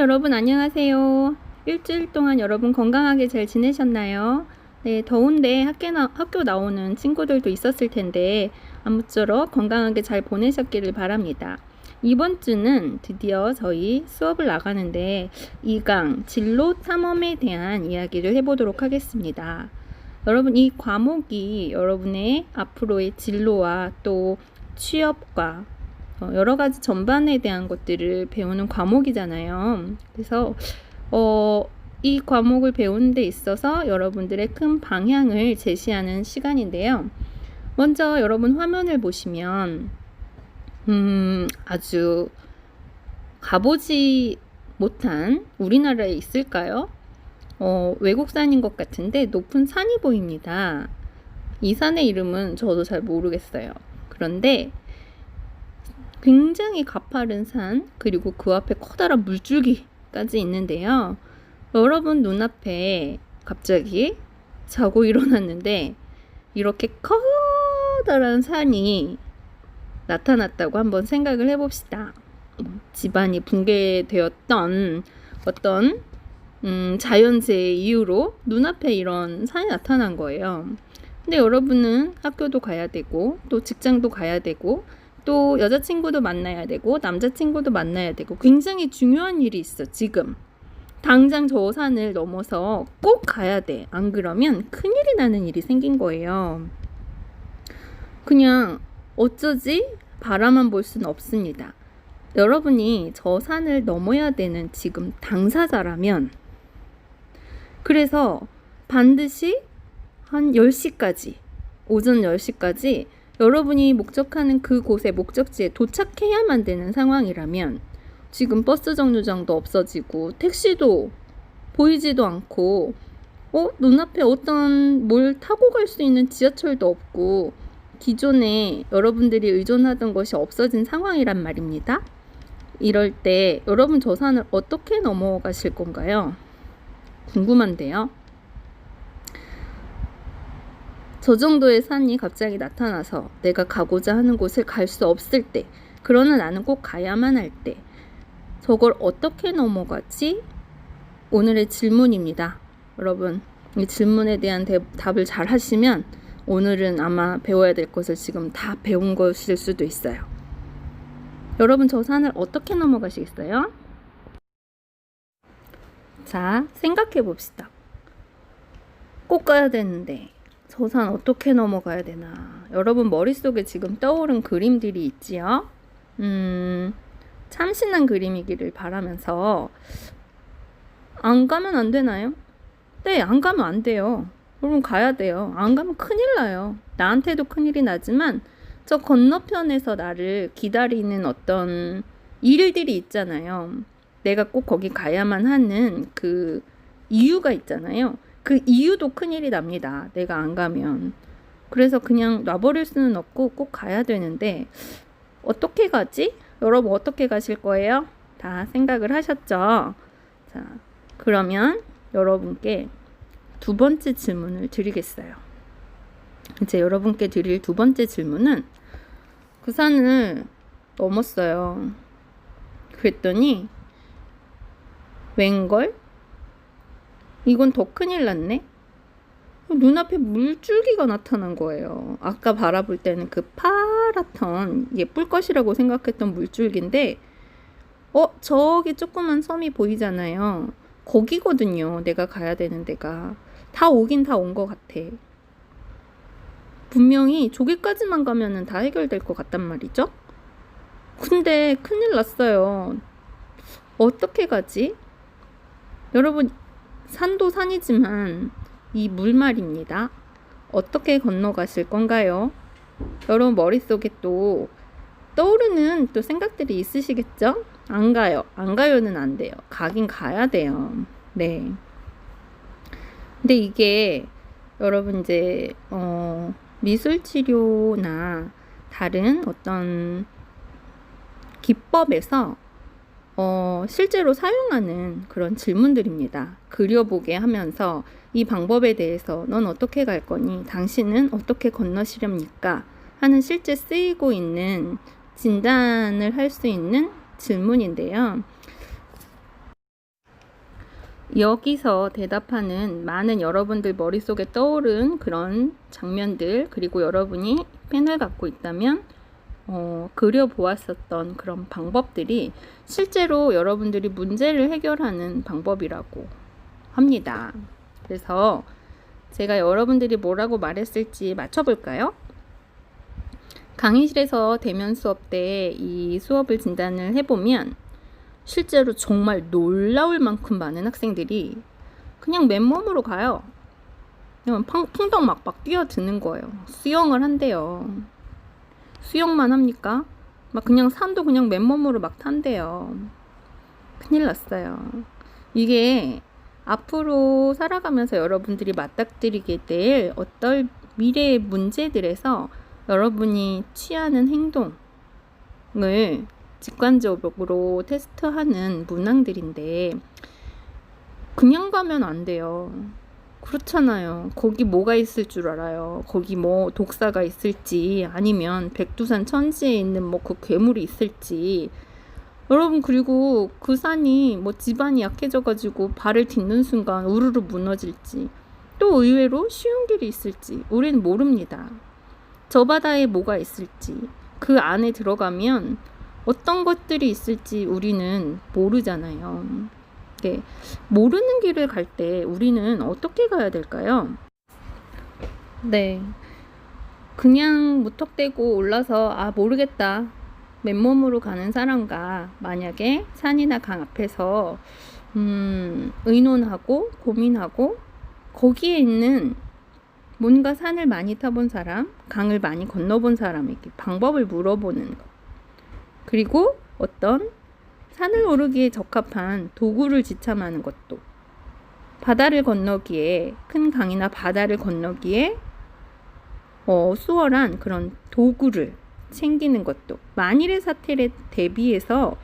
여러분 안녕하세요. 일주일 동안 여러분 건강하게 잘 지내셨나요? 네, 더운데 학교 나오는 친구들도 있었을 텐데 아무쪼록 건강하게 잘 보내셨기를 바랍니다. 이번 주는 드디어 저희 수업을 나가는데 2강 진로 탐험에 대한 이야기를 해보도록 하겠습니다. 여러분, 이 과목이 여러분의 앞으로의 진로와 또 취업과 여러 가지 전반에 대한 것들을 배우는 과목이잖아요. 그래서 이 과목을 배우는 데 있어서 여러분들의 큰 방향을 제시하는 시간인데요. 먼저 여러분 화면을 보시면 아주 가보지 못한 우리나라에 있을까요? 외국산인 것 같은데 높은 산이 보입니다. 이 산의 이름은 저도 잘 모르겠어요. 그런데 굉장히 가파른 산, 그리고 그 앞에 커다란 물줄기까지 있는데요. 여러분 눈앞에 갑자기 자고 일어났는데 이렇게 커다란 산이 나타났다고 한번 생각을 해봅시다. 집안이 붕괴되었던 어떤 자연재해 이후로 눈앞에 이런 산이 나타난 거예요. 근데 여러분은 학교도 가야 되고 또 직장도 가야 되고 또 여자친구도 만나야 되고 남자친구도 만나야 되고 굉장히 중요한 일이 있어. 지금 당장 저 산을 넘어서 꼭 가야 돼. 안 그러면 큰일이 나는 일이 생긴 거예요. 그냥 어쩌지? 바라만 볼 수는 없습니다. 여러분이 저 산을 넘어야 되는 지금 당사자라면, 그래서 반드시 한 10시까지, 오전 10시까지 여러분이 목적하는 그곳에 목적지에 도착해야만 되는 상황이라면, 지금 버스 정류장도 없어지고 택시도 보이지도 않고 눈앞에 어떤 뭘 타고 갈 수 있는 지하철도 없고 기존에 여러분들이 의존하던 것이 없어진 상황이란 말입니다. 이럴 때 여러분 저 산을 어떻게 넘어가실 건가요? 궁금한데요. 저 정도의 산이 갑자기 나타나서 내가 가고자 하는 곳을 갈 수 없을 때, 그러나 나는 꼭 가야만 할 때, 저걸 어떻게 넘어가지? 오늘의 질문입니다. 여러분, 이 질문에 대한 답을 잘 하시면 오늘은 아마 배워야 될 것을 지금 다 배운 것일 수도 있어요. 여러분, 저 산을 어떻게 넘어가시겠어요? 자, 생각해 봅시다. 꼭 가야 되는데 저 산 어떻게 넘어가야 되나? 여러분 머릿속에 지금 떠오른 그림들이 있지요? 참신한 그림이기를 바라면서, 안 가면 안 되나요? 네, 안 가면 안 돼요. 여러분 가야 돼요. 안 가면 큰일 나요. 나한테도 큰일이 나지만 저 건너편에서 나를 기다리는 어떤 일들이 있잖아요. 내가 꼭 거기 가야만 하는 그 이유가 있잖아요. 그 이유도 큰일이 납니다. 내가 안 가면. 그래서 그냥 놔버릴 수는 없고 꼭 가야 되는데 어떻게 가지? 여러분 어떻게 가실 거예요? 다 생각을 하셨죠? 자, 그러면 여러분께 두 번째 질문을 드리겠어요. 이제 여러분께 드릴 두 번째 질문은, 그 산을 넘었어요. 그랬더니 웬걸? 이건 더 큰일 났네? 눈앞에 물줄기가 나타난 거예요. 아까 바라볼 때는 그 파랗던 예쁠 것이라고 생각했던 물줄기인데 저기 조그만 섬이 보이잖아요. 거기거든요. 내가 가야 되는 데가. 다 오긴 다 온 것 같아. 분명히 저기까지만 가면은 다 해결될 것 같단 말이죠. 근데 큰일 났어요. 어떻게 가지? 여러분, 산도 산이지만 이 물 말입니다. 어떻게 건너가실 건가요? 여러분 머릿속에 또 떠오르는 또 생각들이 있으시겠죠? 안 가요. 안 가요는 안 돼요. 가긴 가야 돼요. 네. 근데 이게 여러분 이제 미술 치료나 다른 어떤 기법에서 실제로 사용하는 그런 질문들입니다. 그려보게 하면서 이 방법에 대해서 넌 어떻게 갈 거니? 당신은 어떻게 건너시렵니까? 하는 실제 쓰이고 있는 진단을 할 수 있는 질문인데요. 여기서 대답하는 많은 여러분들 머릿속에 떠오른 그런 장면들, 그리고 여러분이 펜을 갖고 있다면 그려보았었던 그런 방법들이 실제로 여러분들이 문제를 해결하는 방법이라고 합니다. 그래서 제가 여러분들이 뭐라고 말했을지 맞춰볼까요? 강의실에서 대면 수업 때 이 수업을 진단을 해보면 실제로 정말 놀라울 만큼 많은 학생들이 그냥 맨몸으로 가요. 그냥 풍덩막박 뛰어드는 거예요. 수영을 한대요. 수영만 합니까? 막 그냥 산도 그냥 맨몸으로 막 탄대요. 큰일 났어요. 이게 앞으로 살아가면서 여러분들이 맞닥뜨리게 될 어떤 미래의 문제들에서 여러분이 취하는 행동을 직관적으로 테스트하는 문항들인데 그냥 가면 안 돼요. 그렇잖아요. 거기 뭐가 있을 줄 알아요. 거기 뭐 독사가 있을지 아니면 백두산 천지에 있는 뭐 그 괴물이 있을지. 여러분, 그리고 그 산이 뭐 지반이 약해져가지고 발을 딛는 순간 우르르 무너질지, 또 의외로 쉬운 길이 있을지 우리는 모릅니다. 저 바다에 뭐가 있을지, 그 안에 들어가면 어떤 것들이 있을지 우리는 모르잖아요. 네, 모르는 길을 갈 때 우리는 어떻게 가야 될까요? 네, 그냥 무턱대고 올라서 모르겠다, 맨몸으로 가는 사람과 만약에 산이나 강 앞에서 의논하고 고민하고 거기에 있는 뭔가 산을 많이 타본 사람, 강을 많이 건너본 사람에게 방법을 물어보는 것, 그리고 어떤 산을 오르기에 적합한 도구를 지참하는 것도, 바다를 건너기에, 큰 강이나 바다를 건너기에 수월한 그런 도구를 챙기는 것도, 만일의 사태에 대비해서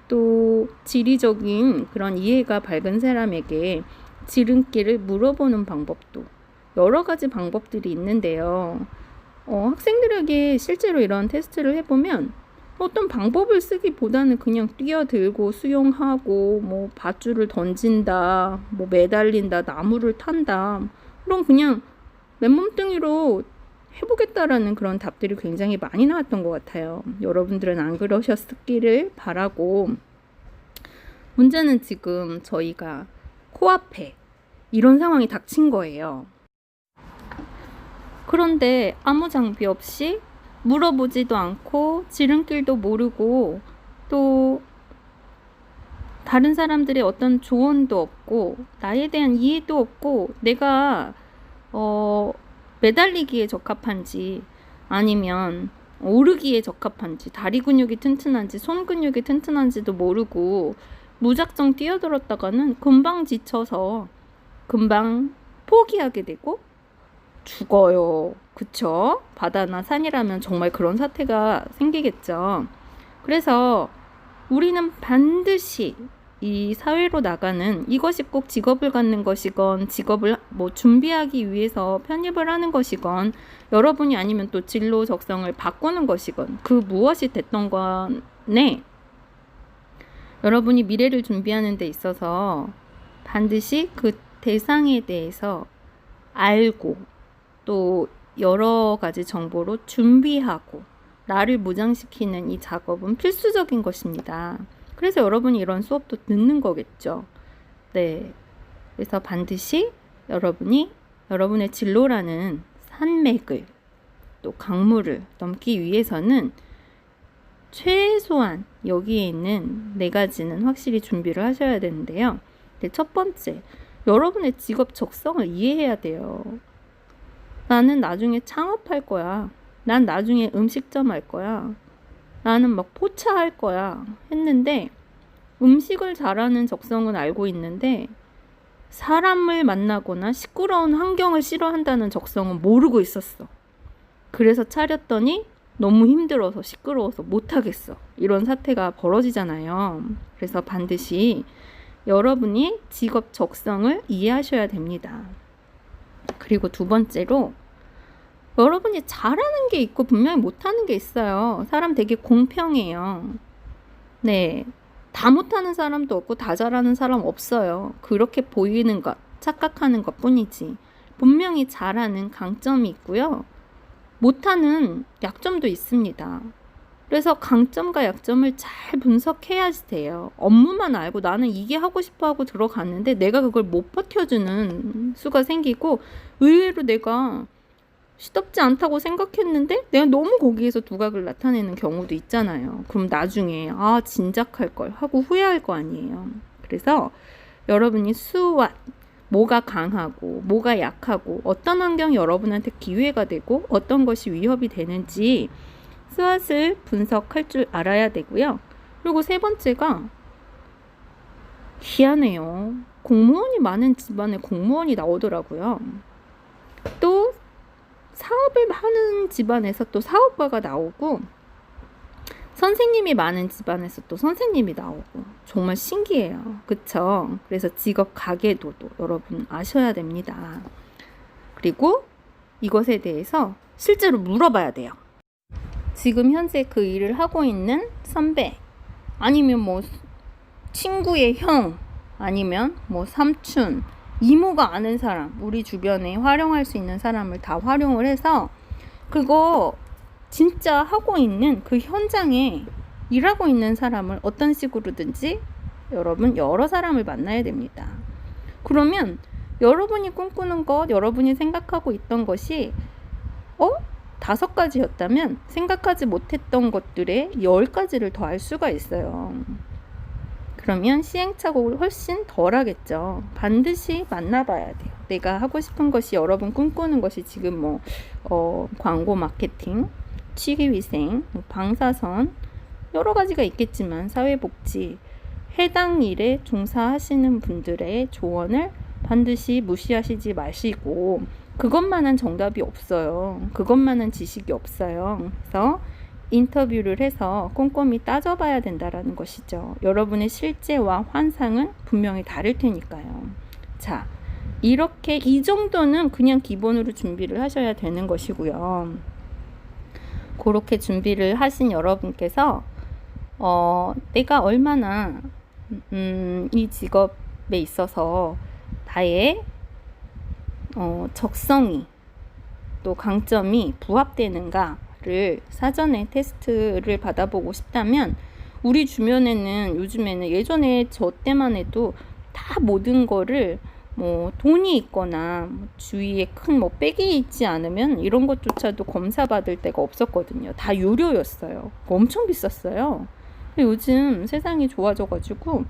또 지리적인 그런 이해가 밝은 사람에게 지름길을 물어보는 방법도, 여러 가지 방법들이 있는데요. 학생들에게 실제로 이런 테스트를 해보면 어떤 방법을 쓰기보다는 그냥 뛰어들고 수영하고 뭐 밧줄을 던진다, 뭐 매달린다, 나무를 탄다, 그럼 그냥 맨몸뚱이로 해보겠다라는 그런 답들이 굉장히 많이 나왔던 것 같아요. 여러분들은 안 그러셨기를 바라고, 문제는 지금 저희가 코앞에 이런 상황이 닥친 거예요. 그런데 아무 장비 없이, 물어보지도 않고 지름길도 모르고 또 다른 사람들의 어떤 조언도 없고 나에 대한 이해도 없고, 내가 매달리기에 적합한지 아니면 오르기에 적합한지, 다리 근육이 튼튼한지 손 근육이 튼튼한지도 모르고 무작정 뛰어들었다가는 금방 지쳐서 금방 포기하게 되고 죽어요. 그쵸? 바다나 산이라면 정말 그런 사태가 생기겠죠. 그래서 우리는 반드시 이 사회로 나가는, 이것이 꼭 직업을 갖는 것이건 직업을 준비하기 위해서 편입을 하는 것이건, 여러분이 아니면 또 진로 적성을 바꾸는 것이건, 그 무엇이 됐던 간에 여러분이 미래를 준비하는 데 있어서 반드시 그 대상에 대해서 알고 또 여러 가지 정보로 준비하고 나를 무장시키는 이 작업은 필수적인 것입니다. 그래서 여러분이 이런 수업도 듣는 거겠죠. 네. 그래서 반드시 여러분이 여러분의 진로라는 산맥을 또 강물을 넘기 위해서는 최소한 여기에 있는 4가지는 확실히 준비를 하셔야 되는데요. 네, 첫 번째, 여러분의 직업 적성을 이해해야 돼요. 나는 나중에 창업할 거야. 난 나중에 음식점 할 거야. 나는 막 포차할 거야. 했는데 음식을 잘하는 적성은 알고 있는데 사람을 만나거나 시끄러운 환경을 싫어한다는 적성은 모르고 있었어. 그래서 차렸더니 너무 힘들어서 시끄러워서 못하겠어. 이런 사태가 벌어지잖아요. 그래서 반드시 여러분이 직업 적성을 이해하셔야 됩니다. 그리고 두 번째로, 여러분이 잘하는 게 있고 분명히 못하는 게 있어요. 사람 되게 공평해요. 네, 다 못하는 사람도 없고 다 잘하는 사람 없어요. 그렇게 보이는 것, 착각하는 것 뿐이지. 분명히 잘하는 강점이 있고요. 못하는 약점도 있습니다. 그래서 강점과 약점을 잘 분석해야지 돼요. 업무만 알고 나는 이게 하고 싶어 하고 들어갔는데 내가 그걸 못 버텨주는 수가 생기고, 의외로 내가 시덥지 않다고 생각했는데 내가 너무 거기에서 두각을 나타내는 경우도 있잖아요. 그럼 나중에 진작할 걸 하고 후회할 거 아니에요. 그래서 여러분이 수완, 뭐가 강하고 뭐가 약하고 어떤 환경이 여러분한테 기회가 되고 어떤 것이 위협이 되는지 스왓을 분석할 줄 알아야 되고요. 그리고 세 번째가, 희한해요. 공무원이 많은 집안에 공무원이 나오더라고요. 또 사업을 하는 집안에서 또 사업가가 나오고, 선생님이 많은 집안에서 또 선생님이 나오고, 정말 신기해요. 그쵸? 그래서 직업 가계도도 여러분 아셔야 됩니다. 그리고 이것에 대해서 실제로 물어봐야 돼요. 지금 현재 그 일을 하고 있는 선배, 아니면 뭐 친구의 형, 아니면 뭐 삼촌, 이모가 아는 사람, 우리 주변에 활용할 수 있는 사람을 다 활용을 해서 그거 진짜 하고 있는 그 현장에 일하고 있는 사람을 어떤 식으로든지 여러분 여러 사람을 만나야 됩니다. 그러면 여러분이 꿈꾸는 것, 여러분이 생각하고 있던 것이 5가지였다면 생각하지 못했던 것들의 10가지를 더 알 수가 있어요. 그러면 시행착오를 훨씬 덜 하겠죠. 반드시 만나봐야 돼요. 내가 하고 싶은 것이, 여러분 꿈꾸는 것이 지금 광고 마케팅, 취기위생, 방사선, 여러 가지가 있겠지만 사회복지, 해당 일에 종사하시는 분들의 조언을 반드시 무시하시지 마시고, 그것만한 정답이 없어요. 그것만한 지식이 없어요. 그래서 인터뷰를 해서 꼼꼼히 따져봐야 된다라는 것이죠. 여러분의 실제와 환상은 분명히 다를 테니까요. 자, 이렇게 이 정도는 그냥 기본으로 준비를 하셔야 되는 것이고요. 그렇게 준비를 하신 여러분께서 내가 얼마나 이 직업에 있어서 나의 적성이 또 강점이 부합되는가를 사전에 테스트를 받아보고 싶다면, 우리 주변에는 요즘에는, 예전에 저 때만 해도 다 모든 거를 돈이 있거나 주위에 큰 백이 있지 않으면 이런 것조차도 검사 받을 데가 없었거든요. 다 유료였어요. 엄청 비쌌어요. 근데 요즘 세상이 좋아져가지고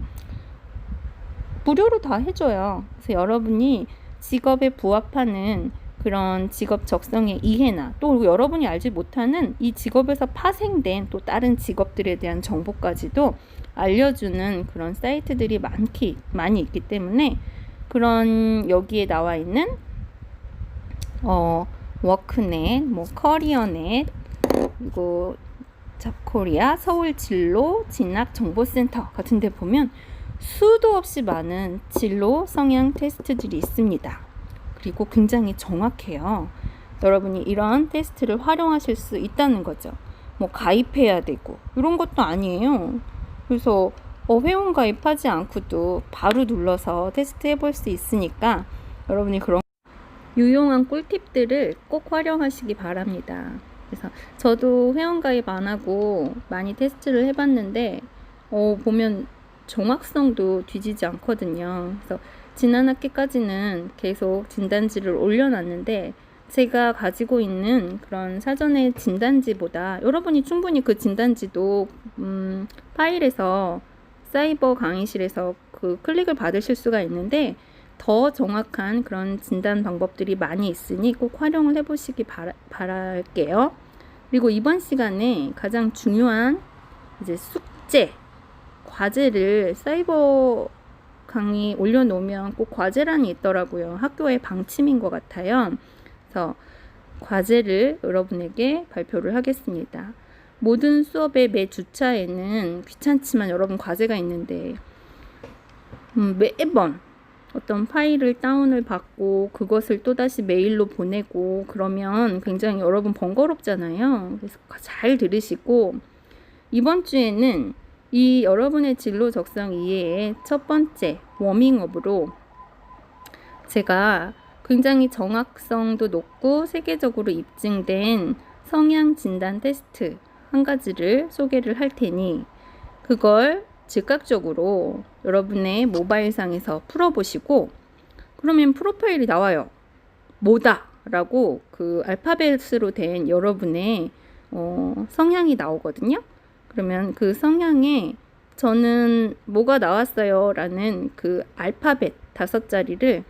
무료로 다 해줘요. 그래서 여러분이 직업에 부합하는 그런 직업 적성의 이해나, 또 여러분이 알지 못하는 이 직업에서 파생된 또 다른 직업들에 대한 정보까지도 알려주는 그런 사이트들이 많이 있기 때문에, 그런 여기에 나와 있는 워크넷, 커리어넷, 그리고 잡코리아, 서울진로 진학정보센터 같은 데 보면 수도 없이 많은 진로 성향 테스트들이 있습니다. 그리고 굉장히 정확해요. 여러분이 이런 테스트를 활용하실 수 있다는 거죠. 가입해야 되고 이런 것도 아니에요. 그래서 회원 가입하지 않고도 바로 눌러서 테스트 해볼 수 있으니까 여러분이 그런 유용한 꿀팁들을 꼭 활용하시기 바랍니다. 그래서 저도 회원 가입 안 하고 많이 테스트를 해봤는데 보면 정확성도 뒤지지 않거든요. 그래서 지난 학기까지는 계속 진단지를 올려놨는데, 제가 가지고 있는 그런 사전의 진단지보다 여러분이 충분히 그 진단지도 파일에서 사이버 강의실에서 그 클릭을 받으실 수가 있는데, 더 정확한 그런 진단 방법들이 많이 있으니 꼭 활용을 해보시기 바랄게요. 그리고 이번 시간에 가장 중요한 이제 숙제, 과제를 사이버 강의 올려놓으면 꼭 과제란이 있더라고요. 학교의 방침인 것 같아요. 그래서 과제를 여러분에게 발표를 하겠습니다. 모든 수업의 매 주차에는 귀찮지만 여러분 과제가 있는데, 매번 어떤 파일을 다운을 받고 그것을 또다시 메일로 보내고 그러면 굉장히 여러분 번거롭잖아요. 그래서 잘 들으시고, 이번 주에는 이 여러분의 진로 적성 이해의 첫 번째 워밍업으로 제가 굉장히 정확성도 높고 세계적으로 입증된 성향 진단 테스트 한 가지를 소개를 할 테니 그걸 즉각적으로 여러분의 모바일상에서 풀어보시고 그러면 프로파일이 나와요. 뭐다? 라고 그 알파벳으로 된 여러분의 성향이 나오거든요. 그러면 그 성향에 저는 뭐가 나왔어요 라는 그 알파벳 5자리를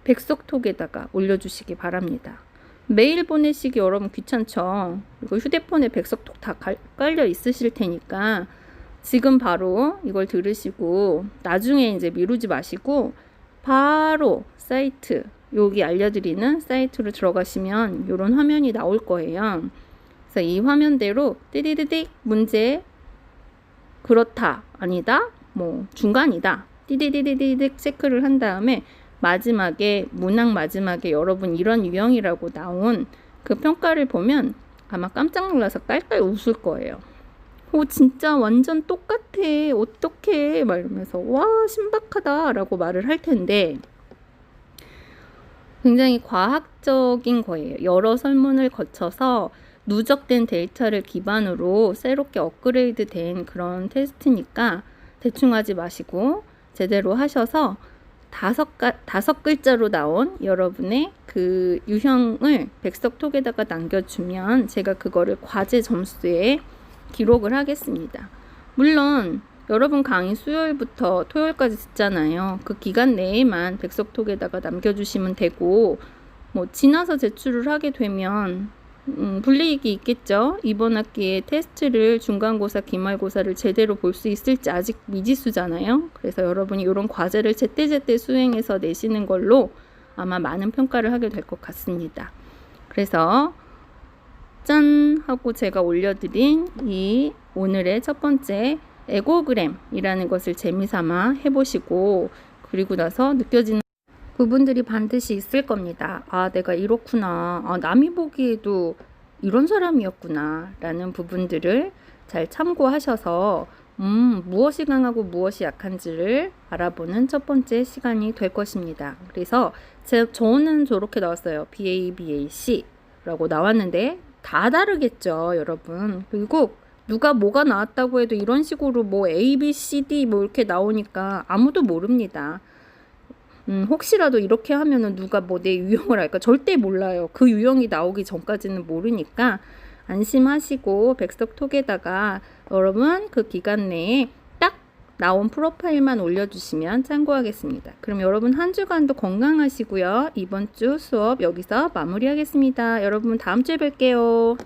백석톡에다가 올려주시기 바랍니다. 메일 보내시기 여러분 귀찮죠? 그리고 휴대폰에 백석톡 다 깔려 있으실 테니까 지금 바로 이걸 들으시고 나중에 이제 미루지 마시고 바로 사이트, 여기 알려드리는 사이트로 들어가시면 이런 화면이 나올 거예요. 그래서 이 화면대로 띠디디딕 문제 그렇다, 아니다, 뭐 중간이다, 띠디디디딕 체크를 한 다음에 마지막에 문항 마지막에 여러분 이런 유형이라고 나온 그 평가를 보면 아마 깜짝 놀라서 깔깔 웃을 거예요. 진짜 완전 똑같아, 어떡해, 막 이러면서 와 신박하다 라고 말을 할 텐데 굉장히 과학적인 거예요. 여러 설문을 거쳐서 누적된 데이터를 기반으로 새롭게 업그레이드 된 그런 테스트니까 대충 하지 마시고 제대로 하셔서 5글자로 나온 여러분의 그 유형을 백석톡에다가 남겨주면 제가 그거를 과제 점수에 기록을 하겠습니다. 물론 여러분 강의 수요일부터 토요일까지 듣잖아요. 그 기간 내에만 백석톡에다가 남겨주시면 되고 뭐 지나서 제출을 하게 되면 불이익이 있겠죠. 이번 학기에 테스트를 중간고사, 기말고사를 제대로 볼 수 있을지 아직 미지수잖아요. 그래서 여러분이 이런 과제를 제때제때 수행해서 내시는 걸로 아마 많은 평가를 하게 될 것 같습니다. 그래서 짠 하고 제가 올려드린 이 오늘의 첫 번째 에고그램이라는 것을 재미삼아 해보시고 그리고 나서 느껴지는 부분들이 반드시 있을 겁니다. 아, 내가 이렇구나. 아, 남이 보기에도 이런 사람이었구나. 라는 부분들을 잘 참고하셔서 무엇이 강하고 무엇이 약한지를 알아보는 첫 번째 시간이 될 것입니다. 그래서 저는 저렇게 나왔어요. BA, 라고 나왔는데 다 다르겠죠, 여러분. 그리고 누가 뭐가 나왔다고 해도 이런 식으로 뭐 A, B, C, D 뭐 이렇게 나오니까 아무도 모릅니다. 혹시라도 이렇게 하면은 누가 뭐 내 유형을 알까? 절대 몰라요. 그 유형이 나오기 전까지는 모르니까 안심하시고 백석톡에다가 여러분 그 기간 내에 딱 나온 프로파일만 올려주시면 참고하겠습니다. 그럼 여러분 한 주간도 건강하시고요. 이번 주 수업 여기서 마무리하겠습니다. 여러분 다음 주에 뵐게요.